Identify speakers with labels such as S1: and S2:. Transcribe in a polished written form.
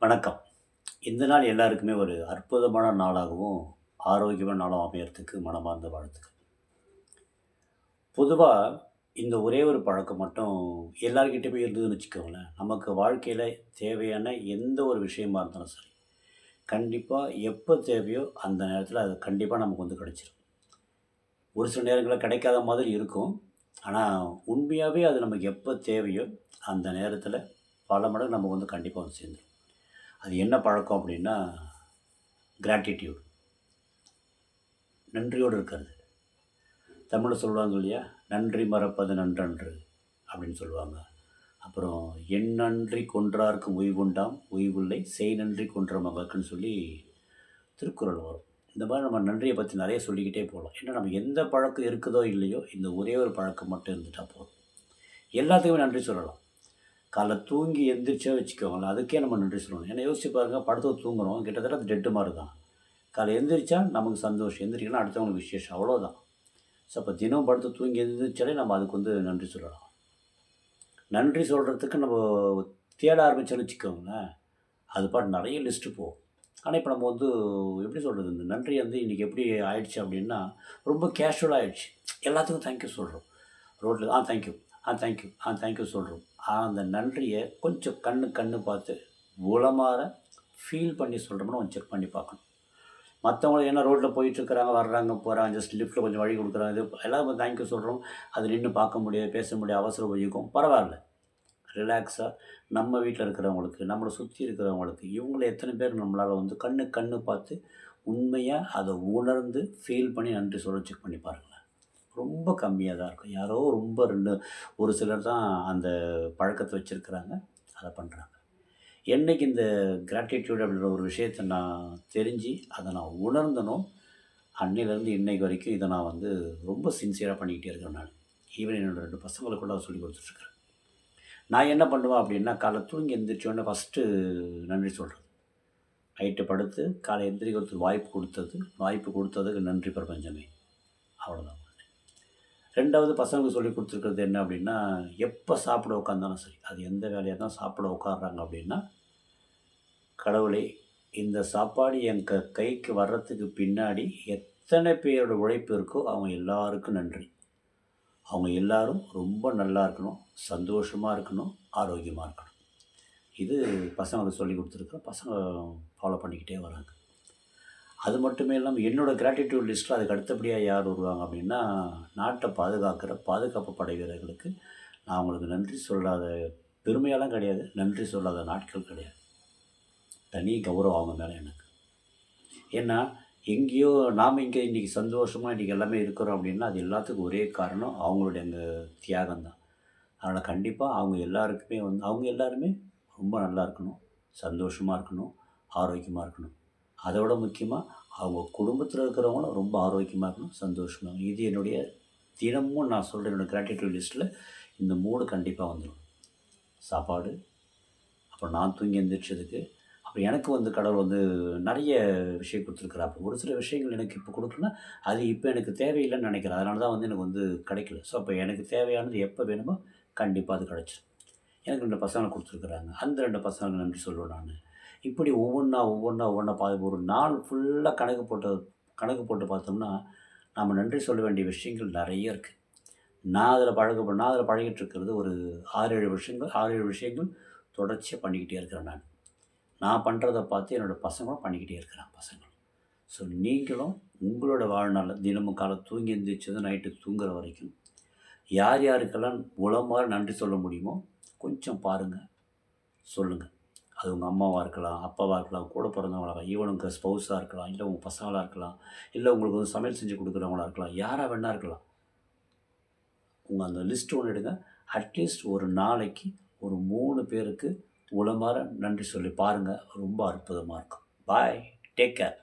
S1: வணக்கம். இந்த நாள் எல்லாருக்குமே ஒரு அற்புதமான நாளாகவும், ஆரோக்கியமான நாளாகவும் அமையறதுக்கு மனமார்ந்த வாழ்த்துக்கள். பொதுவா இந்த ஒரே ஒரு பழக்கம் மட்டும் எல்லார்கிட்டயுமே இருந்ததுன்னு வச்சுக்கோங்களேன், நமக்கு வாழ்க்கையில தேவையான எந்த ஒரு விஷயமா இருந்தாலும் சரி, கண்டிப்பா எப்ப தேவையோ அந்த நேரத்தில அது கண்டிப்பா நமக்கு வந்து கிடைச்சிரும். ஒரு சில நேரங்கள்ல கிடைக்காத மாதிரி இருக்கும். ஆனா, உண்மையாவே அது நமக்கு எப்ப தேவையோ, அந்த நேரத்தில பல மடங்கு நமக்கு வந்து கண்டிப்பா வந்து சேர்ந்துரும். அது என்ன பழக்கம் அப்டின்னா, கிராட்டிட்யூட். நன்றியோடு இருக்கிறது. தமிழ்ல சொல்லுவாங்க இல்லையா? "நன்றி மறப்பது நன்றன்று" அப்படின்னு சொல்லுவாங்க. அப்புறம் "என் நன்றி கொன்றார்க்கும் உய்வுண்டாம், உய்வில்லை செய் நன்றி கொன்ற மகற்குன்னு" சொல்லி திருக்குறள் வரும். இந்த மாரி நம்ம நன்றிய பத்தி நெறைய சொல்லிக்கிட்டே போலாம். ஏன்னா நம்ம எந்த பழக்கம் இருக்குதோ இல்லையோ, இந்த ஒரே ஒரு பழக்கம் மட்டும் இருந்துட்டா போதும். எல்லாத்துக்குமே நன்றி சொல்லலாம். காலைல தூங்கி எந்திரிச்சா வச்சுக்கோங்களேன், அதுக்கே நம்ம நன்றி சொல்லணும். ஏன்னா யோசிச்சு பாருங்க, படுத்து தூங்குறோம். கிட்டத்தட்ட அது டெட் மாரி தான். காலைல எந்திரிச்சா நமக்கு சந்தோஷம். எந்திரிக்கலனா அடுத்தவங்களுக்கு விசேஷம். அவ்வளோதான். ஸோ, அப்போ தினம் படுத்து தூங்கி எழுந்திரிச்சாலே நம்ம அதுக்கு வந்து நன்றி சொல்லலாம். நன்றி சொல்கிறதுக்கு நம்ம தேட ஆரம்பிச்சோம்னு வச்சுக்கோங்களேன், அது பாட்டு நெறைய லிஸ்ட்டு போகும். ஆனா, இப்போ நம்ம வந்து எப்படி சொல்கிறது, இந்த நன்றி வந்து இன்றைக்கி எப்படி ஆயிடுச்சு அப்படின்னா, ரொம்ப கேஷுவலா ஆயிடுச்சு. எல்லாத்துக்கும் தேங்க் யூ சொல்றோம். ரோட்ல thank you, thank you, thank you சொல்றோம். ஆனா, அந்த நன்றிய கொஞ்சம் கண்ணு பார்த்து உளமார ஃபீல் பண்ணி சொல்றோமான்னு கொஞ்சம் செக் பண்ணி பார்க்கணும். மத்தவங்க ஏன்னா ரோட்ல போயிட்டுருக்கிறாங்க, வர்றாங்க, போறாங்க. ஜஸ்ட் லிஃப்ட்ல கொஞ்சம் வழி குடுக்குறாங்க. இது எல்லாரும் தேங்க் யூ சொல்றோம். அது நின்னு பார்க்க முடியாது, பேச முடியாது, அவசர உபயோகம். பரவால்ல. ரிலாக்ஸா நம்ம வீட்ல இருக்கிறவங்களுக்கு, நம்மள சுத்தி இருக்கிறவங்களுக்கு, இவங்கள எத்தன பேர் நம்மளால வந்து கண்ணு பார்த்து உண்மையா அத உணர்ந்து ஃபீல் பண்ணி நன்றி சொல்ல செக் பண்ணி பாருங்களேன். ரொம்ப கம்மியா தான் இருக்கும். யாரோ ரொம்ப 2 ஒரு சிலர் தான் அந்த பழக்கத்த வச்சிருக்கிறாங்க. அத பண்றாங்க. என்னைக்கு இந்த கிராட்டிட்யூட் அப்படின்ற ஒரு விஷயத்த நான் தெரிஞ்சு, அத நான் உணர்ந்தனோ, அன்னையிலேருந்து இன்னைக்கு வரைக்கும் இத நான் வந்து ரொம்ப சின்சியரா பண்ணிக்கிட்டே இருக்கிறேன் நானு. ஈவன் என்னோட 2 பசங்களுக்கு கூட அத சொல்லிக் குடுத்துட்டுருக்கிறேன். நான் என்ன பண்ணுவேன் அப்படின்னா, காலைல தூங்கி எந்திரிச்ச உடனே ஃபர்ஸ்ட்டு நன்றி சொல்றது. நைட்டு படுத்து காலை எந்திரிக்கிறதுக்கு வாய்ப்பு குடுத்ததுக்கு நன்றி பிரபஞ்சமே. அவ்வளோதான். 2வது பசங்களுக்கு சொல்லிக் குடுத்துருக்கிறது என்ன அப்படின்னா, எப்ப சாப்பிட உட்காந்தாலும் சரி, அது எந்த வேலையா இருந்தாலும் சாப்பிட உட்கார்றாங்க அப்படின்னா, கடவுளே! இந்த சாப்பாடு என் கைக்கு வர்றதுக்கு பின்னாடி எத்தனை பேரோட உழைப்பு இருக்கோ, அவங்க எல்லாருக்கும் நன்றி. அவங்க எல்லாரும் ரொம்ப நல்லா இருக்கணும், சந்தோஷமா இருக்கணும், ஆரோக்கியமா இருக்கணும். இது பசங்களுக்கு சொல்லிக் குடுத்துருக்கேன். பசங்க ஃபாலோ பண்ணிக்கிட்டே வராங்க. அது மட்டுமே இல்லாம என்னோட கிராட்டிட்யூட் லிஸ்ட்ல அதுக்கு அடுத்தபடியா யார் வருவாங்க அப்படின்னா, நாட்ட பாதுகாக்கிற பாதுகாப்பு படை வீரர்களுக்கு நான் அவங்களுக்கு நன்றி சொல்லாத பெருமையெல்லாம் கிடையாது. நன்றி சொல்லாத நாட்கள் கிடையாது. தனி கௌரவம் அவங்க மேல எனக்கு. ஏன்னா, எங்கேயோ நாம இங்க இன்னைக்கு சந்தோஷமா இன்னைக்கு எல்லாமே இருக்கிறோம் அப்படின்னா, அது எல்லாத்துக்கும் ஒரே காரணம் அவங்களுடைய அந்த தியாகம் தான். அதனால கண்டிப்பா அவங்க எல்லாருமே ரொம்ப நல்லா இருக்கணும், சந்தோஷமா இருக்கணும், ஆரோக்கியமா இருக்கணும். அத விட முக்கியமா அவங்க குடும்பத்தில இருக்கிறவங்களும் ரொம்ப ஆரோக்கியமா இருக்கணும், சந்தோஷமா இருக்கணும். இது என்னுடைய தினமும் நான் சொல்ற என்னோட கிராட்டிட்யூட் லிஸ்ட்ல இந்த 3 கண்டிப்பா வந்துரும். சாப்பாடு, அப்புறம் நான் தூங்கி எந்திரிச்சதுக்கு, அப்புறம் எனக்கு வந்து கடவுள் வந்து நெறைய விஷயம் குடுத்துருக்கிறாரு. ஒரு சில விஷயங்கள் எனக்கு இப்போ குடுக்கலன்னா, அது இப்ப எனக்கு தேவையில்லன்னு நெனைக்கிறேன். அதனால தான் வந்து எனக்கு வந்து கிடைக்கல. ஸோ, அப்ப எனக்கு தேவையானது எப்ப வேணுமோ, கண்டிப்பா அது கிடைச்சிரும். எனக்கு 2 பசங்க குடுத்துருக்குறாங்க. அந்த 2 பசங்களுக்கு நன்றி சொல்லுவேன் நானு. இப்படி ஒவ்வொன்னா ஒரு நாள் ஃபுல்லா கணக்கு போட்டு பார்த்தோம்னா, நாம நன்றி சொல்ல வேண்டிய விஷயங்கள் நெறைய இருக்கு. நான் அதில பழகிட்டு இருக்கிறது ஒரு 6, 7 விஷயங்கள் தொடர்ச்சியா பண்ணிக்கிட்டே இருக்கிறேன் நானு. நான் பண்றத பார்த்து என்னோட பசங்களும் பண்ணிக்கிட்டே இருக்கிறாங்க பசங்களும். ஸோ நீங்களும் உங்களோட வாழ்நாள்ல தினமும் காலை தூங்கி எந்திரிச்சதும் நைட்டு தூங்குற வரைக்கும், யார் யாருக்கெல்லாம் உளமார நன்றி சொல்ல முடியுமோ, கொஞ்சம் பாருங்க, சொல்லுங்க. அது உங்க அம்மாவா இருக்கலாம், அப்பாவா இருக்கலாம், கூட பிறந்தவங்களா இருக்கலாம், ஈவன் உங்க ஸ்பௌஸா இருக்கலாம், இல்ல உங்க பசங்களா இருக்கலாம், இல்ல உங்களுக்கு வந்து சமையல் செஞ்சு குடுக்குறவங்களா இருக்கலாம், யாரா வேணா இருக்கலாம். உங்க அந்த லிஸ்ட் ஒண்ணு எடுங்க. அட்லீஸ்ட் ஒரு நாளைக்கு ஒரு 3 பேருக்கு உளமார நன்றி சொல்லி பாருங்க. ரொம்ப அற்புதமா இருக்கும். பாய். Take care.